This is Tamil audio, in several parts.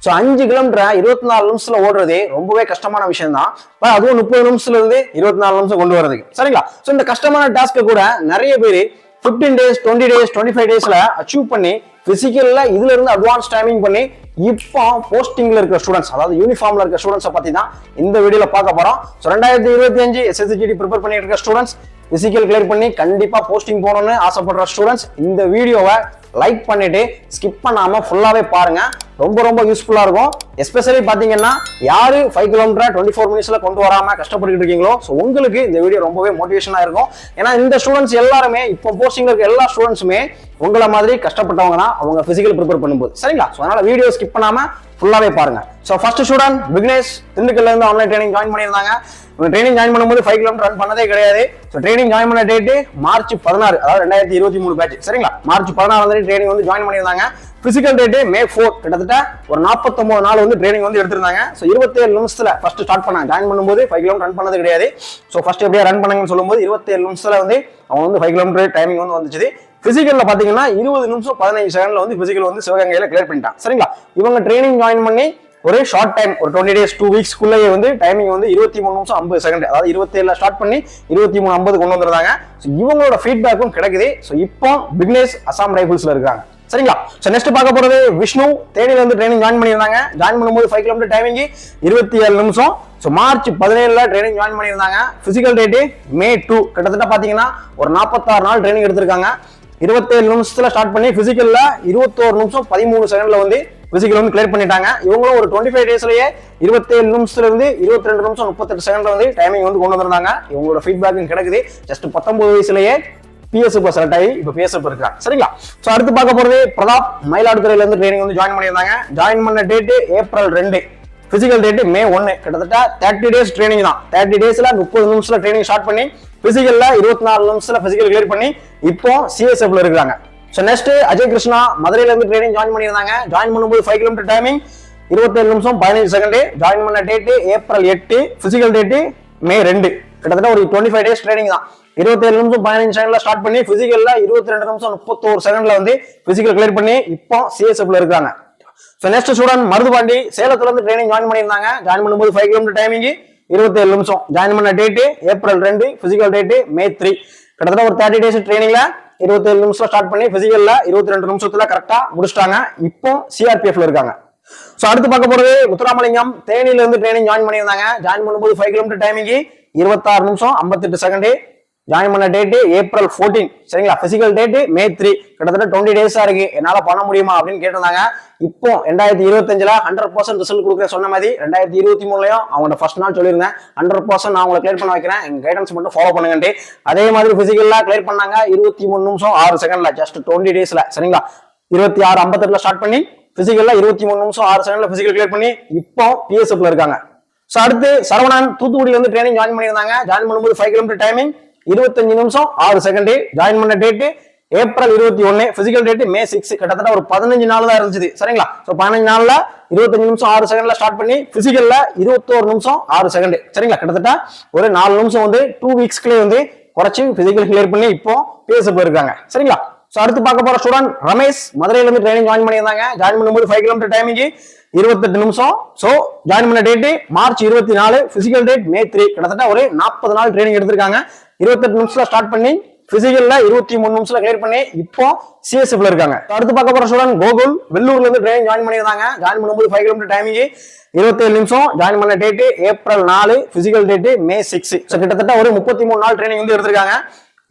ஸோ 5 கிலோமீட்டர் 24 நிமிஷத்துல ஓடுறது ரொம்பவே கஷ்டமான விஷயம் தான். அதுவும் 30 நிமிஷத்துல இருந்து 24 நிமிஷம் கொண்டு வரதுக்கு. சரிங்களா? ஸோ இந்த கஷ்டமான டாஸ்க்கை கூட நிறைய பேர் 15 டேஸ் 20 டேஸ் 25 டேஸ்ல அச்சீவ் பண்ணி பிசிக்கல்ல இதுல இருந்து அட்வான்ஸ் டைமிங் பண்ணி இப்போ போஸ்டிங்ல இருக்கிற ஸ்டூடெண்ட்ஸ், அதாவது யூனிஃபார்ம்ல இருக்கிற ஸ்டூடெண்ட்ஸை பத்தி தான் இந்த வீடியோல பார்க்க போறோம். ஸோ 2025 SSGD ப்ரிப்பேர் பண்ணிட்டு இருக்க ஸ்டூடெண்ட்ஸ், பிசிக்கல் கிளியர் பண்ணி கண்டிப்பா போஸ்டிங் போகணும்னு ஆசைப்படுற ஸ்டூடெண்ட்ஸ் இந்த வீடியோவை லைக் பண்ணிட்டு ஸ்கிப் பண்ணாம ஃபுல்லாவே பாருங்க. ரொம்ப ரொம்ப யூஸ்ஃபுல்லா இருக்கும். எஸ்பெஷலி பாத்தீங்கன்னா யாரு 5 கிலோமீட்டர் 24 மினிட்ஸ்ல கொண்டு வராம கஷ்டப்பட்டு இருக்கீங்களோ, ஸோ உங்களுக்கு இந்த வீடியோ ரொம்பவே மோட்டிவேஷனா இருக்கும். ஏன்னா இந்த ஸ்டூடெண்ட்ஸ் எல்லாருமே இப்போ போஸ்டிங்ல இருக்க எல்லா ஸ்டூடெண்ட்ஸுமே உங்களை மாதிரி கஷ்டப்பட்டவங்க தான் அவங்க பிசிக்கல் ப்ரிப்பேர் பண்ணும்போது. சரிங்களா? ஸோ அதனால வீடியோ ஸ்கிப் பண்ணாம ஃபுல்லாவே பாருங்க. ஸோ ஃபர்ஸ்ட் ஸ்டூடெண்ட் விக்னேஷ் திண்டுக்கல்ல இருந்து ஆன்லைன் ட்ரைனிங் ஜாயின் பண்ணியிருந்தாங்க. ட்ரைனிங் ஜாயின் பண்ணும்போது 5 கிலோமீட்டர் ரன் பண்ணதே கிடையாது. ஸோ ட்ரைனிங் ஜாயின் பண்ண டேட்டு மார்ச் 16, அதாவது 2023 பேட்ச். சரிங்களா? மார்ச் 16 ட்ரைனிங் வந்து ஜாயின் பண்ணியிருந்தாங்க. பிசிக்கல் டேட்டு மே 4, கிட்டத்தட்ட ஒரு 49 நாள் வந்து ட்ரைனிங் வந்து எடுத்திருந்தாங்க. ஸோ 27 நிமிஷத்துல ஃபர்ஸ்ட் ஸ்டார்ட் பண்ணாங்க. ஜாயின் பண்ணும்போது 5 கிலோமீட்டர் ரன் பண்ணது கிடையாது. ஸோ ஃபர்ஸ்ட் எப்படியா ரன் பண்ணாங்கன்னு சொல்லும்போது 27 நிமிஷத்துல வந்து அவங்க வந்து 5 கிலோமீட்டர் டைமிங் வந்து வந்துச்சு. பிசிக்கல்ல பாத்தீங்கன்னா 20 நிமிஷம் 15 செகண்ட்ல வந்து பிசிக்கல் வந்து சிவகங்கையில கிளியர் பண்ணிட்டாங்க. சரிங்களா? இவங்க ட்ரைனிங் ஜாயின் பண்ணி ஒரு ஷார்ட் டைம், ஒரு 20 டேஸ் 2 வீக்ஸ்க்குள்ளேயே வந்து டைமிங் வந்து 23 நிமிஷம் 50 செகண்ட், அதாவது 27 ஸ்டார்ட் பண்ணி 23:50 கொண்டு வந்துருந்தாங்க. ஸோ இவங்களோட ஃபீட்பேக்கும் கிடைக்குது. ஸோ இப்போ விக்னேஷ் அசாம் ரைபிள்ஸ்ல இருக்காங்க. சரிங்களா? ஸோ நெக்ஸ்ட் பார்க்க போறது விஷ்ணு தேனியில வந்து ட்ரைனிங் ஜாயின் பண்ணியிருந்தாங்க. ஜாயின் பண்ணும்போது 5 கிலோமீட்டர் டைமிங் 27 நிமிஷம். ஸோ மார்ச் 17 ட்ரைனிங் ஜாயின் பண்ணியிருந்தாங்க. பிசிக்கல் டேட்டு மே 2, கிட்டத்தட்ட பாத்தீங்கன்னா ஒரு 46 நாள் ட்ரைனிங் எடுத்திருக்காங்க. 27 நிமிஷத்துல ஸ்டார்ட் பண்ணி பிசிக்கல்ல 21 நிமிஷம் 13 செகண்ட்ல வந்து பிசிக்கல் வந்து கிளியர் பண்ணிட்டாங்க. இவங்களும் ஒரு 25 டேஸ்லயே 27 நிமிஷத்துல இருந்து 22 நிமிஷம் 38 செகண்ட்ல வந்து டைமிங் வந்து கொண்டு வந்திருந்தாங்க. இவங்களோட ஃபீட்பேக்கும் கிடைக்குது. ஜஸ்ட் 19 வயசுலயே PSF செலக்ட் ஆகி இப்போ PSF இருக்காங்க. சரிங்களா? ஸோ அடுத்து பார்க்க போறது பிரதாப் மயிலாடுதுறையில இருந்து ட்ரைனிங் வந்து ஜாயின் பண்ணியிருந்தாங்க. ஜாயின் பண்ண டேட்டு ஏப்ரல் 2, பிசிக்கல் டேட்டு மே 1, கிட்டத்தட்ட 30 டேஸ் ட்ரைனிங் தான். 30 டேஸ்ல 30 நிமிஷத்துல ட்ரைனிங் ஸ்டார்ட் பண்ணி பிசிக்கல்ல 24 நிமிஷத்துல பிசிக்கல் கிளியர் பண்ணி இப்போ CSFல இருக்காங்க. ஸோ நெக்ஸ்ட் அஜய் கிருஷ்ணா மதுரையில இருந்து ட்ரைனிங் ஜாயின் பண்ணியிருந்தாங்க. ஜாயின் பண்ணும்போது 5 கிலோமீட்டர் டைமிங் 27 நிமிஷம் 15 செகண்ட். ஜாயின் பண்ண டேட்டு ஏப்ரல் 8, பிசிக்கல் டேட்டு மே 2, கிட்டத்தட்ட ஒரு 25 டேஸ் ட்ரைனிங் தான். 27 நிமிஷம் 15 செகண்ட்ல ஸ்டார்ட் பண்ணி பிசிக்கல்ல 22 நிமிஷம் 31 செகண்ட்ல வந்து பிசிக்கல் கிளியர் பண்ணி இப்போ CSFல இருக்காங்க. ஸோ நெக்ஸ்ட் ஸ்டூடெண்ட் மருதுபாண்டி சேலத்துல இருந்து ட்ரைனிங் ஜாயின் பண்ணியிருந்தாங்க. ஜாயின் பண்ணும்போது 5 கிலோமீட்டர் டைமிங் 27 நிமிஷம். ஜாயின் பண்ண டேட்டு ஏப்ரல் 2, பிசிக்கல் டேட்டு மே 3, கிட்டத்தட்ட ஒரு 30 டேஸ் ட்ரைனிங்ல 27 நிமிஷம் ஸ்டார்ட் பண்ணி பிசிக்கல்ல 22 நிமிஷத்துல கரெக்டா முடிச்சிட்டாங்க. இப்போ CRPFல இருக்காங்க. ஸோ அடுத்து பார்க்க போறது முத்துராமலிங்கம் தேனியில இருந்து ட்ரைனிங் ஜாயின் பண்ணியிருந்தாங்க. ஜாயின் பண்ணும்போது 5 கிலோமீட்டர் டைமிங் 26 நிமிஷம் 58 செகண்ட். ஜாயின் பண்ண டேட்டு ஏப்ரல் 14. சரிங்களா? பிசிக்கல் டேட்டு மே 3, கிட்டத்தட்ட 20 டேஸா இருக்கு. என்னால பண்ண முடியுமா அப்படின்னு கேட்டிருந்தாங்க. இப்போ 2025ல 100% ரிசல்ட் கொடுக்குற சொன்ன மாதிரி 2023லயும் அவங்களோட ஃபர்ஸ்ட் நாள் சொல்லியிருந்தேன் 100% நான் உங்களை கிளியர் பண்ண வைக்கிறேன், எங்க கைடன்ஸ் மட்டும் ஃபாலோ பண்ணுங்கன்ட்டு. அதே மாதிரி பிசிக்கல்ல கிளியர் பண்ணாங்க 23 நிமிஷம் 6 செகண்ட்ல, ஜஸ்ட் 20 டேஸ்ல. சரிங்களா? 26:58 ஸ்டார்ட் பண்ணி பிசிக்கல்ல 23 நிமிஷம் 6 செகண்ட்ல பிசிக்கல் கிளியர் பண்ணி இப்போ PSFல இருக்காங்க. ஸோ அடுத்து சரவணன் தூத்துக்குடியில இருந்து ட்ரைனிங் ஜாயின் பண்ணியிருந்தாங்க. ஜாயின் பண்ணும்போது 5 கிலோமீட்டர் டைமிங் 25 நிமிஷம் 6 செகண்ட். ஜாயின் பண்ண டேட்டு ஏப்ரல் 21, பிசிக்கல் டேட்டு மே 6, கிட்டத்தட்ட ஒரு 15 நாள் தான் இருந்துச்சு. சரிங்களா? ஸோ 15 நாள்ல 25 நிமிஷம் 6 செகண்ட்ல ஸ்டார்ட் பண்ணி பிசிக்கல்ல 21 நிமிஷம் 6 செகண்ட். சரிங்களா? கிட்டத்தட்ட ஒரு 4 நிமிஷம் வந்து 2 வீக்ஸ்க்குள்ளே வந்து குறைச்சி பிசிக்கல் கிளியர் பண்ணி இப்போ PSF இருக்காங்க. சரிங்களா? ஸோ அடுத்து பார்க்க போற ஸ்டூடெண்ட் ரமேஷ் மதுரையில இருந்து ட்ரைனிங் ஜாயின் பண்ணியிருந்தாங்க. ஜாயின் பண்ணும்போது 5 கிலோமீட்டர் டைமிங் 28 நிமிஷம். ஸோ ஜாயின் பண்ண டேட்டு மார்ச் 24, பிசிக்கல் டேட் மே 3, கிட்டத்தட்ட ஒரு 40 நாள் ட்ரைனிங் எடுத்திருக்காங்க. 28 நிமிஷத்துல ஸ்டார்ட் பண்ணி பிசிக்கல்ல 23 நிமிஷத்துல கிளியர் பண்ணி இப்போ CSFல இருக்காங்க. அடுத்து பார்க்க போற ஸ்டூடெண்ட் கோகுல் வெள்ளூர்ல இருந்து ட்ரைனிங் ஜாயின் பண்ணியிருந்தாங்க. ஜாயின் பண்ணும்போது 5 கிலோமீட்டர் டைமிங் 27 நிமிஷம். ஜாயின் பண்ண டேட்டு ஏப்ரல் 4, பிசிக்கல் டேட்டு மே 6. ஸோ கிட்டத்தட்ட ஒரு 33 நாள் ட்ரைனிங் வந்து எடுத்திருக்காங்க.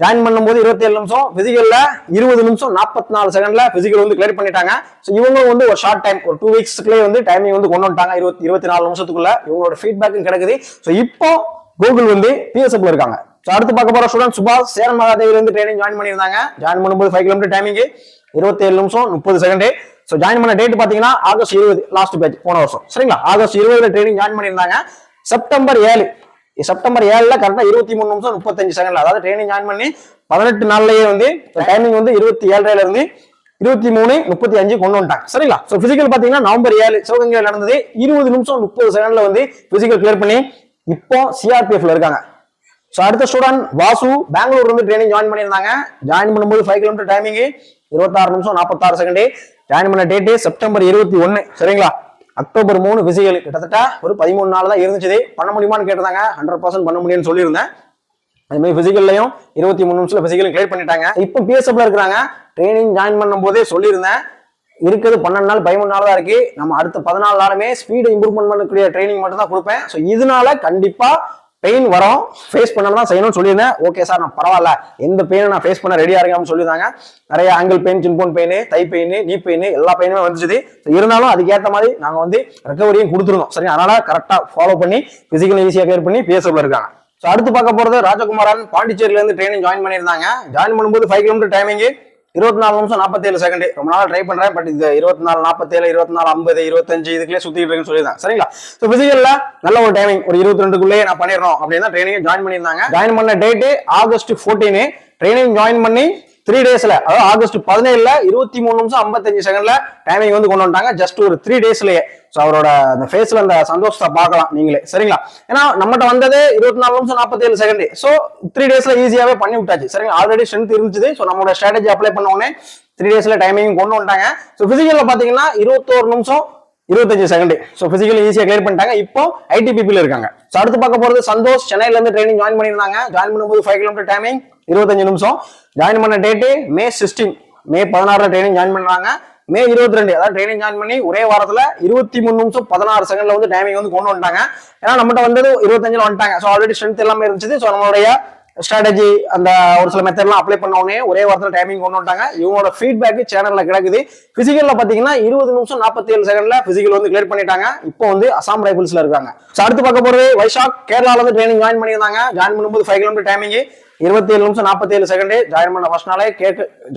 ஜாயின் பண்ணும்போது 27 நிமிஷம், பிசிக்கல்ல 20 நிமிஷம் 44 செகண்ட்ல பிசிக்கல் வந்து கிளியர் பண்ணிட்டாங்க. ஸோ இவங்க வந்து ஒரு ஷார்ட் டைம், ஒரு 2 வீக்ஸ்க்குள்ளே வந்து டைமிங் வந்து கொண்டு வந்துட்டாங்க. 24 நிமிஷத்துக்குள்ள இவங்களோட ஃபீட்பேக்கும் கிடைக்குது. ஸோ இப்போ கூகுள் வந்து PSFல இருக்காங்க. ஸோ அடுத்து பார்க்க போற ஸ்டூடெண்ட் சுபாஷ் சேரன் மகாதேவில இருந்து ட்ரைனிங் ஜாயின் பண்ணியிருந்தாங்க. ஜாயின் பண்ணும்போது 5 கிலோமீட்டர் டைமிங் 27 நிமிஷம் 30 செகண்ட். ஸோ ஜாயின் பண்ண டேட் பாத்தீங்கன்னா ஆகஸ்ட் 20, லாஸ்ட் பேட்ச் போன வருஷம். சரிங்களா? ஆகஸ்ட் 20 ட்ரைனிங் ஜாயின் பண்ணியிருந்தாங்க. செப்டம்பர் 7ல கரெக்டா 23 நிமிஷம் 35 செகண்ட்ல, அதாவது ட்ரைனிங் ஜாயின் பண்ணி 18 நாள்லயே வந்து டைமிங் வந்து 27 இருந்து 23:35 கொண்டு வந்துட்டாங்க. சரிங்களா? சோ பிசிக்கல் பாத்தீங்கன்னா நவம்பர் 7 சிவகங்கையில் நடந்தது. 20 நிமிஷம் 30 செகண்ட்ல வந்து பிசிக்கல் கிளியர் பண்ணி இப்போ CRPFல இருக்காங்க. சோ அடுத்த ஸ்டூடெண்ட் வாசு பெங்களூர்ல இருந்து ட்ரைனிங் ஜாயின் பண்ணியிருந்தாங்க. ஜாயின் பண்ணும்போது 5 கிலோமீட்டர் டைமிங் 26 நிமிஷம் 46 செகண்ட். ஜாயின் பண்ண டேட் செப்டம்பர் 21. சரிங்களா? அக்டோபர் 3 பிசிக்கல் கிட்டத்தட்ட ஒரு 13 நாள் தான் இருந்துச்சு. பண்ண முடியுமான்னு கேட்டாங்க. 100% பண்ண முடியும்னு சொல்லியிருந்தேன். அதே மாதிரி பிசிக்கல்லையும் 23 நிமிஷத்துல பிசிக்கல் கிளியர் பண்ணிட்டாங்க. இப்போ பிஎஸ்எஃப்ல இருக்கிறாங்க. ட்ரைனிங் ஜாயின் பண்ணும் போதே சொல்லியிருந்தேன், இருக்குது 12 நாள் 13 நாள் தான் இருக்கு. நம்ம அடுத்த 14 நாளுமே ஸ்பீடு இம்ப்ரூவ்மெண்ட் பண்ணக்கூடிய ட்ரைனிங் மட்டும் தான் கொடுப்பேன். ஸோ இதனால கண்டிப்பா பெயின் வரும், ஃபேஸ் பண்ணணும் தான் செய்யணும்னு சொல்லியிருந்தேன். ஓகே சார், நான் பரவாயில்ல, எந்த பெயினை நான் ஃபேஸ் பண்ண ரெடியா இருக்கேன்னு சொல்லியிருந்தாங்க. நிறைய ஆங்கிள் பெயின், சின்போன் பெயின், தை பெயின், நீ பெயின், எல்லா பெயினுமே வந்துச்சு. இருந்தாலும் அதுக்கேற்ற மாதிரி நாங்கள் வந்து ரெக்கவரியும் கொடுத்துருந்தோம். சரி, அதனால கரெக்டாக ஃபாலோ பண்ணி பிசிக்கல் ஈஸியாக கிளியர் பண்ணி பிஎஸ்எஃப்ல இருக்காங்க. ஸோ அடுத்து பார்க்க போறது ராஜகுமாரன் பாண்டிச்சேரியில இருந்து ட்ரைனிங் ஜாயின் பண்ணியிருந்தாங்க. ஜாயின் பண்ணும்போது 5 கிலோமீட்டர் டைமிங், 24 நிமிஷம் 47 செகண்ட். ரொம்ப நாள் ட்ரை பண்றேன், பட் இது 24 47 24 50 25 இதுக்குள்ளே சுத்திட்டு இருக்குன்னு சொல்லியிருந்தாங்க. சரிங்களா? ஸோ பிசிக்கல்ல நல்ல ஒரு டைமிங், ஒரு 22க்குள்ளே நான் பண்ணிடணும் அப்படின்னு ட்ரைனிங் ஜாயின் பண்ணியிருந்தாங்க. ஜாயின் பண்ண டேட்டு ஆகஸ்ட் 14. ட்ரைனிங் ஜாயின் பண்ணி 3 டேஸ்ல, அதாவது ஆகஸ்ட் 17ல 23 நிமிஷம் 55 செகண்ட்ல டைமிங் வந்து கொண்டு வந்துட்டாங்க. ஜஸ்ட் ஒரு 3 டேஸ்லயே. ஸோ அவரோட அந்த ஃபேஸ்ல அந்த சந்தோஷத்தை பார்க்கலாம் நீங்களே. சரிங்களா? ஏன்னா நம்மகிட்ட வந்தது 24 நிமிஷம் 47 செகண்ட். ஸோ 3 டேஸ்ல ஈஸியாவே பண்ணி விட்டாச்சு. சரிங்களா? ஆல்ரெடி ஸ்ட்ரென்த் இருந்துச்சு. ஸோ நம்மளோட ஸ்ட்ராட்டஜி அப்ளை பண்ண உடனே 3 டேஸ்ல டைமிங் கொண்டு வந்துட்டாங்க. ஸோ பிசிக்கல்ல பாத்தீங்கன்னா 21 நிமிஷம் 25 செகண்ட். ஸோ பிசிக்கல் ஈஸியா கிளியர் பண்ணிட்டாங்க. இப்போ ஐடிபிபில இருக்காங்க. ஸோ அடுத்து பார்க்க போறது சந்தோஷ், சென்னையில இருந்து ட்ரைனிங் ஜாயின் பண்ணியிருந்தாங்க. ஜாயின் பண்ணும்போது 5 கிலோமீட்டர் டைமிங், 25 நிமிஷம். ஜாயின் பண்ண டேட்டு மே 16, மே 16 ட்ரைனிங் ஜாயின் பண்றாங்க. மே 22, அதாவது ட்ரைனிங் ஜாயின் பண்ணி ஒரே வாரத்துல 23 நிமிஷம் 16 செகண்ட்ல வந்து டைமிங் வந்து கொண்டு வந்துட்டாங்க. ஏன்னா நம்மகிட்ட வந்தது 25ல வந்துட்டாங்க. ஸோ ஆல்ரெடி ஸ்ட்ரென்த் எல்லாமே இருந்துச்சு. ஸோ நம்மளுடைய ஸ்ட்ராட்டஜி அந்த ஒரு சில மெத்தட்லாம் அப்ளை பண்ண உடனே ஒரே வாரத்தில் டைமிங் கொண்டு வந்துட்டாங்க. இவங்களோட ஃபீட்பேக் சேனல்ல கிடக்குது. பிசிக்கல்ல பாத்தீங்கன்னா 20 நிமிஷம் 47 செகண்ட்ல பிசிக்கல் வந்து கிளியர் பண்ணிட்டாங்க. இப்போ வந்து அசாம் ரைபிள்ஸ்ல இருக்காங்க. அடுத்து பார்க்க போறது வைஷாக், கேரளால இருந்து ட்ரைனிங் ஜாயின் பண்ணியிருந்தாங்க. ஜாயின் பண்ணும்போது 5 கிலோமீட்டர் டைமிங், 27 நிமிஷம் 47 செகண்ட். ஜாயின் பண்ண ஃபர்ஸ்ட் நாளே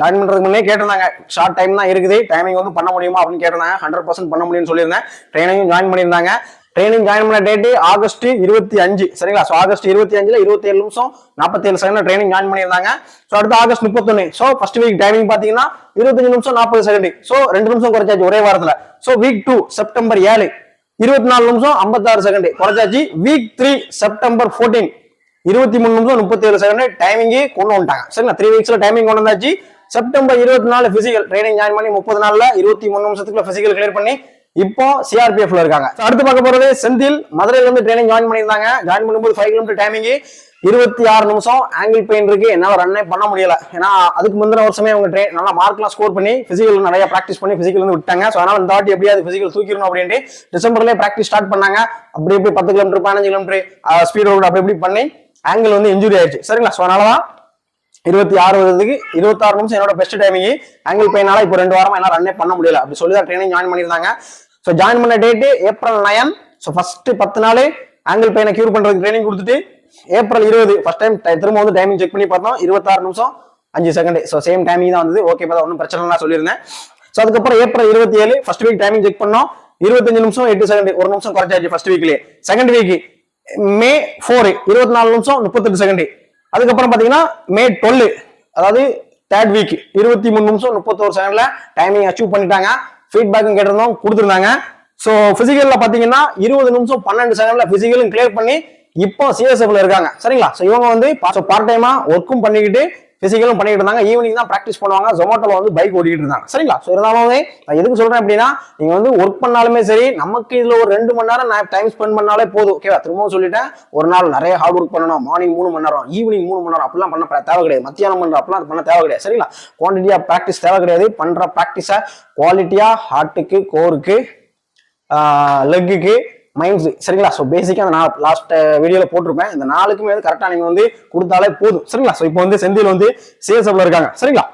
ஜாயின் பண்றதுக்கு முன்னே கேட்டிருந்தாங்க, ஷார்ட் டைம் தான் இருக்குது, டைமிங் வந்து பண்ண முடியுமா அப்படின்னு கேட்டிருந்தாங்க. 100% பண்ண முடியும்னு சொல்லியிருந்தேன். ட்ரைனிங் ஜாயின் பண்ணியிருந்தாங்க. ட்ரைனிங் ஜாயின் பண்ண டேட்டு ஆகஸ்ட் 25. சரிங்களா? ஸோ ஆகஸ்ட் 25ல 27 நிமிஷம் 47 செகண்ட் ட்ரைனிங் ஜாயின் பண்ணியிருந்தாங்க. ஸோ அடுத்து August 31. So first week timing பாத்தீங்கன்னா 25 நிமிஷம் 40 செகண்ட். ஸோ 2 நிமிஷம் குறைச்சாச்சு ஒரே வாரத்துல. ஸோ வீக் 2 செப்டம்பர் 7, 24 நிமிஷம் 56 செகண்ட் குறைச்சாச்சு. வீக் 3 செப்டம்பர் 14, 23 நிமிஷம் 37 செகண்ட் டைமிங் கொண்டு வந்துட்டாங்க. சரிங்களா? 3 வீக்ஸ்ல டைமிங் கொண்டு வந்தாச்சு. செப்டம்பர் 24 பிசிக்கல் ட்ரைனிங் ஜாயின் பண்ணி 30 நாள்ல 23 நிமிஷத்துக்குள்ள பிசிக்கல் கிளியர் பண்ணி இப்போ சிஆர்பிஎஃப்ல இருக்காங்க. அடுத்து பார்க்க போறது செந்தில், மதுரையில இருந்து ட்ரைனிங் ஜாயின் பண்ணியிருந்தாங்க. ஜாயின் பண்ணும்போது 5 கிலோமீட்டர் டைமிங், 26 நிமிஷம். ஆங்கிள் பெயின் இருக்கு, என்னால ரன்னே பண்ண முடியல. ஏன்னா அதுக்கு முந்தின வருஷமே அவங்க நல்லா மார்க்லாம் ஸ்கோர் பண்ணி பிசிக்கல் நிறைய பிராக்டிஸ் பண்ணி பிசிக்கல் வந்து விட்டாங்க. ஸோ அதனால இந்த வாட்டி எப்படியாவது பிசிக்கல் தூக்கிடணும் அப்படின்ட்டு டிசம்பர்லேயே பிராக்டிஸ் ஸ்டார்ட் பண்ணாங்க. அப்படி இப்படி 10 கிலோமீட்டர் 15 கிலோமீட்டர் ஸ்பீட் ரோடு அப்படி இப்படி பண்ணி ஆங்கிள் வந்து இன்ஜுரி ஆயிடுச்சு. சரிங்களா? ஸோ அதனாலதான் 26 வருதுக்கு 26 நிமிஷம் என்னோட பெஸ்ட் டைமிங். ஆங்கிள் பெயினால இப்போ 2 வாரமா என்ன ரன்னே பண்ண முடியல. அப்படி சொல்லி தான் ட்ரைனிங் ஜாயின் பண்ணியிருந்தாங்க. ஸோ ஜாயின் பண்ண டேட்டு ஏப்ரல் 9. ஸோ ஃபர்ஸ்ட் 10 நாள் ஆங்கிள் பெயினை கியூர் பண்றதுக்கு ட்ரைனிங் கொடுத்துட்டு ஏப்ரல் 20 ஃபர்ஸ்ட் டைம் திரும்ப வந்து டைமிங் செக் பண்ணி பார்த்தோம். 26 நிமிஷம் 5 செகண்ட். ஸோ சேம் டைமிங் தான் வந்தது. ஓகே, பார்த்தா ஒன்றும் பிரச்சனை நான் சொல்லியிருந்தேன். ஸோ அதுக்கப்புறம் April 27 first week timing check பண்ணோம். 25 நிமிஷம் 8 செகண்ட், 1 நிமிஷம் குறைச்சாச்சு ஃபர்ஸ்ட் வீக்லேயே. செகண்ட் வீக் மே 4, 24 நிமிஷம் 38 செகண்ட். அதுக்கப்புறம் பாத்தீங்கன்னா மே 12, அதாவது தேர்ட் வீக் 23 நிமிஷம் 31 செகண்ட்ல டைமிங் அச்சீவ் பண்ணிட்டாங்க. ஃபீட்பேக்கும் கேட்டிருந்தோம், கொடுத்துருந்தாங்க. ஸோ பிசிக்கல்ல பாத்தீங்கன்னா 20 நிமிஷம் 12 செகண்ட்ல பிசிக்கலும் கிளியர் பண்ணி இப்போ சிஎஸ்எஃப்ல இருக்காங்க. சரிங்களா? ஸோ இவங்க வந்து பார்ட் டைமா ஒர்க்கும் பண்ணிக்கிட்டு பிசிக்கலும் பண்ணிட்டு இருந்தாங்க. ஈவினிங் தான் பிராக்டிஸ் பண்ணுவாங்க. ஜொமேட்டோல வந்து பைக் ஓடிட்டு இருந்தாங்க. சரிங்களா? ஸோ இருந்தாலும் நான் எதுக்கு சொல்றேன் அப்படின்னா, நீங்க வந்து ஒர்க் பண்ணாலுமே சரி, நமக்கு இதுல ஒரு 2 மணி நேரம் நான் டைம் ஸ்பெண்ட் பண்ணாலே போதும். ஓகேவா? திரும்பவும் சொல்லிட்டேன், ஒரு நாள் நிறைய ஹார்ட் ஒர்க் பண்ணணும். மார்னிங் 3 மணி நேரம், ஈவினிங் 3 மணி நேரம் அப்படிலாம் பண்ண தேவை கிடையாது. மத்தியானம் பண்ற அப்படிலாம் பண்ண தேவை கிடையாது. சரிங்களா? குவான்டிட்டியா பிராக்டிஸ் தேவை கிடையாது. பண்ற பிராக்டிஸை குவாலிட்டியா ஹார்ட்டுக்கு, கோருக்கு, லெக்குக்கு, மைண்ட்ஸ். சரிங்களா? ஸோ பேசிக்கா நான் லாஸ்ட் வீடியோல போட்டிருப்பேன். இந்த 4க்குமே வந்து கரெக்டா நீங்க வந்து கொடுத்தாலே போதும். சரிங்களா? ஸோ இப்போ வந்து செந்தில் வந்து சிஎஸ்எஃப்ல இருக்காங்க. சரிங்களா?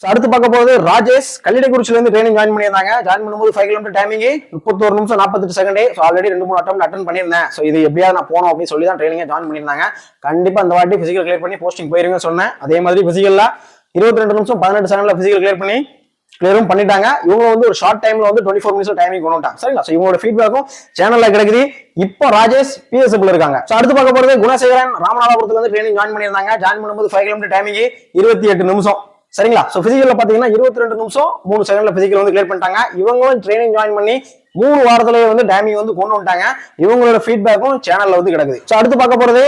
ஸோ அடுத்து பார்க்க போது ராஜேஷ், கல்லிடைக்குறிச்சில இருந்து ட்ரைனிங் ஜாயின் பண்ணியிருந்தாங்க. ஜாயின் பண்ணும்போது 5 கிலோமீட்டர் டைமிங், 31 நிமிஷம் 48 செகண்ட். ஸோ ஆல்ரெடி 2-3 அட்டன் பண்ணியிருந்தேன். ஸோ இது எப்படியாவது நான் போனோம் அப்படின்னு சொல்லி தான் ட்ரைனிங் ஜாயின் பண்ணியிருந்தாங்க. கண்டிப்பா இந்த வாட்டி பிசிக்கல் கிளியர் பண்ணி போஸ்டிங் போயிருங்க சொன்னேன். அதே மாதிரி பிசிக்கல்ல 22 நிமிஷம் 18 செகண்ட்ல பிசிக்கல் கிளியர் பண்ணி கிளியரும் பண்ணிட்டாங்க. இவங்க வந்து ஒரு ஷார்ட் டைம்ல வந்து 24 மினிட்ஸ் டைமிங் கொண்டு வந்துட்டாங்க. சரிங்களா? ஸோ இவங்களோட ஃபீட்பேக்கும் சேனல்ல கிடைக்குது. இப்போ ராஜேஷ் பிஎஸ்எஃப்ல இருக்காங்க. ஸோ அடுத்து பார்க்க போறது குணசேகரன், ராமநாதபுரத்துல இருந்து ட்ரைனிங் ஜாயின் பண்ணியிருந்தாங்க. ஜாயின் பண்ணும்போது 5 கிலோமீட்டர் டைமிங், 28 நிமிஷம். சரிங்களா? ஸோ பிசிக்கல்ல பாத்தீங்கன்னா 22 நிமிஷம் 3 செகண்ட்ல பிசிக்கல் வந்து கிளியர் பண்ணிட்டாங்க. இவங்களும் ட்ரைனிங் ஜாயின் பண்ணி 3 வாரத்திலேயே வந்து டைமிங் வந்து கொண்டு வந்துட்டாங்க. இவங்களோட ஃபீட்பேக்கும் சேனல்ல வந்து கிடக்குது. ஸோ அடுத்து பார்க்க போறது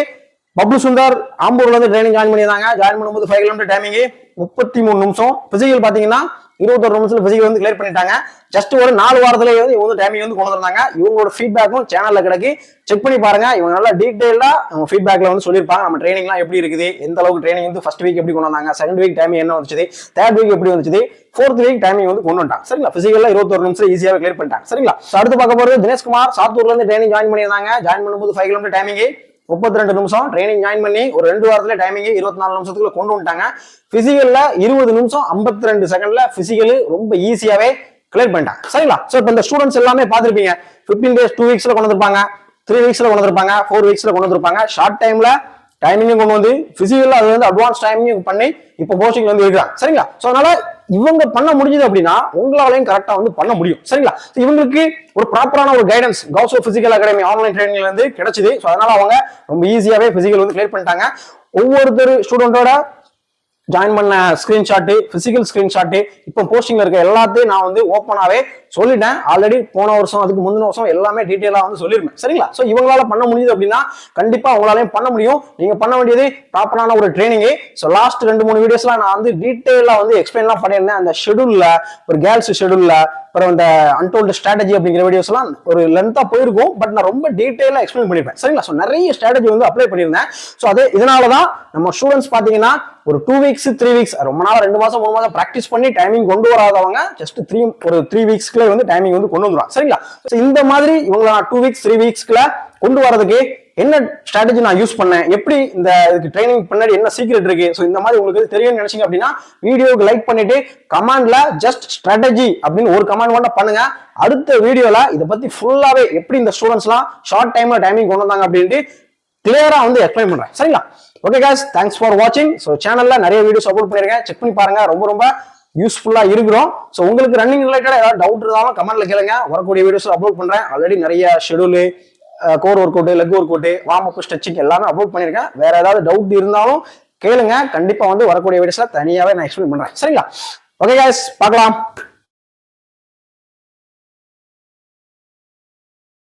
பப்ளு சுந்தர் ஆம்பூர்ல இருந்து ட்ரைனிங் ஜாயின் பண்ணியிருந்தாங்க. ஜாயின் பண்ணும்போது 5 கிலோமீட்டர் டைமிங் 33 நிமிஷம். பிசிக்கல் பாத்தீங்கன்னா 21 நிமிஷத்துல பிசிக்கல் வந்து கிளியர் பண்ணிட்டாங்க. ஜஸ்ட் ஒரு 4 வாரத்திலேயே வந்து இவங்க டைமிங் வந்து கொண்டு வந்தாங்க. இவங்களோட ஃபீட்பேக்கும் சேனல்ல கிடைக்கு, செக் பண்ணி பாருங்க. இவங்க நல்லா டீடைலா அவங்க ஃபீட்பேக்ல வந்து சொல்லியிருப்பாங்க நம்ம ட்ரைனிங்லாம் எப்படி இருக்குது, எந்த அளவுக்கு ட்ரைனிங் வந்து ஃபர்ஸ்ட் வீக் எப்படி கொண்டு வந்தாங்க, செகண்ட் வீக் டைமிங் என்ன வந்துச்சு, தேர்ட் வீக் எப்படி வந்துச்சு, ஃபோர்த் வீக் டைமிங் வந்து கொண்டு வந்துட்டாங்க. சரிங்களா? பிசிக்கல்ல 21 நிமிஷம் ஈஸியாவே கிளியர் பண்ணிட்டாங்க. சரிங்களா? அடுத்து பார்க்க போறது தினேஷ்குமார் சாத்தூர்ல இருந்து ட்ரைனிங் ஜாயின் பண்ணியிருந்தாங்க. ஜாயின் பண்ணும்போது 5 கிலோமீட்டர் டைமிங் 32 நிமிஷம். ட்ரைனிங் ஜாயின் பண்ணி ஒரு 2 வாரத்துல டைமிங் 24 நிமிஷத்துக்குள்ள கொண்டு வந்துட்டாங்க. பிசிக்கல்ல 20 நிமிஷம் 52 செகண்ட்ல பிசிக்கல் ரொம்ப ஈஸியாவே கிளியர் பண்ணிட்டாங்க. சரிங்களா? சோ இப்போ இந்த ஸ்டூடெண்ட்ஸ் எல்லாமே பார்த்திருப்பீங்க. 15 டேஸ் 2 வீக்ஸ்ல கொண்டு வந்திருப்பாங்க, 3 வீக்ஸ்ல கொண்டு வந்திருப்பாங்க, 4 வீக்ஸ்ல கொண்டு வந்திருப்பாங்க. ஷார்ட் டைம்ல டைமிங் கொண்டு வந்து பிசிக்கல்ல அது வந்து அட்வான்ஸ் டைமிங் பண்ணி இப்போ போஸ்டிங் வந்து இருக்காங்க. சரிங்களா? சோ அதனால இவங்க பண்ண முடிஞ்சது அப்படின்னா உங்களாலையும் கரெக்டா வந்து பண்ண முடியும். சரிங்களா? இவங்களுக்கு ஒரு ப்ராப்பரான ஒரு கைடன்ஸ் கவுசோ பிசிக்கல் அகாடமி ஆன்லைன் ட்ரைனிங்ல இருந்து கிடைச்சது. சோ அதனால அவங்க ரொம்ப ஈஸியாவே பிசிக்கல் வந்து கிளியர் பண்ணிட்டாங்க. ஒவ்வொருத்தர் ஸ்டூடெண்டோட ஜாயின் பண்ண ஸ்கிரீன்ஷாட், பிசிக்கல் ஸ்கிரீன்ஷாட், இப்போ போஸ்டிங்ல இருக்க எல்லாத்தையும் நான் வந்து ஓப்பனாவே சொல்லிட்டேன். ஆல்ரெடி போன வருஷம் அதுக்கு முந்தின வருஷம் எல்லாமே டீட்டெயிலா வந்து சொல்லிருப்பேன். சரிங்களா? சோ இவங்களால பண்ண முடியுது அப்படின்னா கண்டிப்பா உங்களாலையும் பண்ண முடியும். நீங்க பண்ண வேண்டியது ப்ராப்பரான ஒரு ட்ரைனிங். சோ லாஸ்ட் 2-3 வீடியோஸ்ல நான் வந்து டீட்டெயிலா வந்து எக்ஸ்பிளைன்லாம் பண்ணியிருந்தேன். அந்த ஷெடியூல்ல ஒரு கேர்ள்ஸ் ஷெடியூல்ல அப்புறம் இந்த அன்டோல்டு ஸ்ட்ராட்டஜி அப்படிங்கிற வீடியோஸ் எல்லாம் ஒரு லென்த்தா போயிருக்கும். பட் நான் ரொம்ப டீட்டெயிலா எக்ஸ்பிளைன் பண்ணிருப்பேன். சரிங்களா? சோ நிறைய ஸ்ட்ராட்டஜி வந்து அப்ளை பண்ணியிருந்தேன். சோ அது இதனாலதான் நம்ம ஸ்டூடெண்ட்ஸ் பாத்தீங்கன்னா ஒரு 2 வீக்ஸ் 3 வீக்ஸ் ரொம்ப நாள் 2 மாசம் 3 மாசம் பிராக்டிஸ் பண்ணி டைமிங் கொண்டு வராதவங்க ஜஸ்ட் 3 வீக்ஸ்க்குள்ள வந்து டைமிங் வந்து கொண்டு வந்துருவாங்க. சரிங்களா? இந்த மாதிரி இவங்க 2 வீக்ஸ் 3 வீக்ஸ்க்குள்ள கொண்டு வரதுக்கு என்ன ஸ்ட்ராட்டஜி நான் யூஸ் பண்ணேன், எப்படி இந்த இதுக்கு ட்ரைனிங் பின்னாடி என்ன சீக்ரெட் இருக்கு, சோ இந்த மாதிரி உங்களுக்கு தெரியும்னு நினைச்சீங்க அப்படின்னா வீடியோக்கு லைக் பண்ணிட்டு கமெண்ட்ல ஜஸ்ட் ஸ்ட்ராட்டஜி அப்படின்னு ஒரு கமெண்ட் மட்டும் பண்ணுங்க. அடுத்த வீடியோல இதை பத்தி ஃபுல்லாவே எப்படி இந்த ஸ்டூடெண்ட்ஸ்லாம் ஷார்ட் டைம்ல டைமிங் கொண்டு வந்தாங்க அப்படின்ட்டு கிளியரா வந்து எக்ஸ்பிளைன் பண்றேன். சரிங்களா? ஓகே गाइस, தேங்க்ஸ் ஃபார் வாட்சிங். சோ சேனல்ல நிறைய வீடியோஸ் அப்லோட் பண்ணிருக்கேன், செக் பண்ணி பாருங்க. ரொம்ப ரொம்ப யூஸ்ஃபுல்லா இருக்கிறோம். சோ உங்களுக்கு ரன்னிங் ரிலேட்டடா ஏதாவது டவுட் இருந்தாலும் கமெண்ட்ல கேளுங்க. வரக்கூடிய வீடியோஸ் அப்லோட் பண்றேன். ஆல்ரெடி நிறைய schedule, core work out, leg work out, warm up, stretching எல்லாமே அப்லோட் பண்ணிருக்கேன். வேற ஏதாவது டவுட் இருந்தாலும் கேளுங்க. கண்டிப்பா வந்து வரக்கூடிய வீடியோஸ்ல தனியாவே நான் எக்ஸ்பிளைன் பண்றேன். சரிங்களா? ஓகே गाइस, பார்க்கலாம்.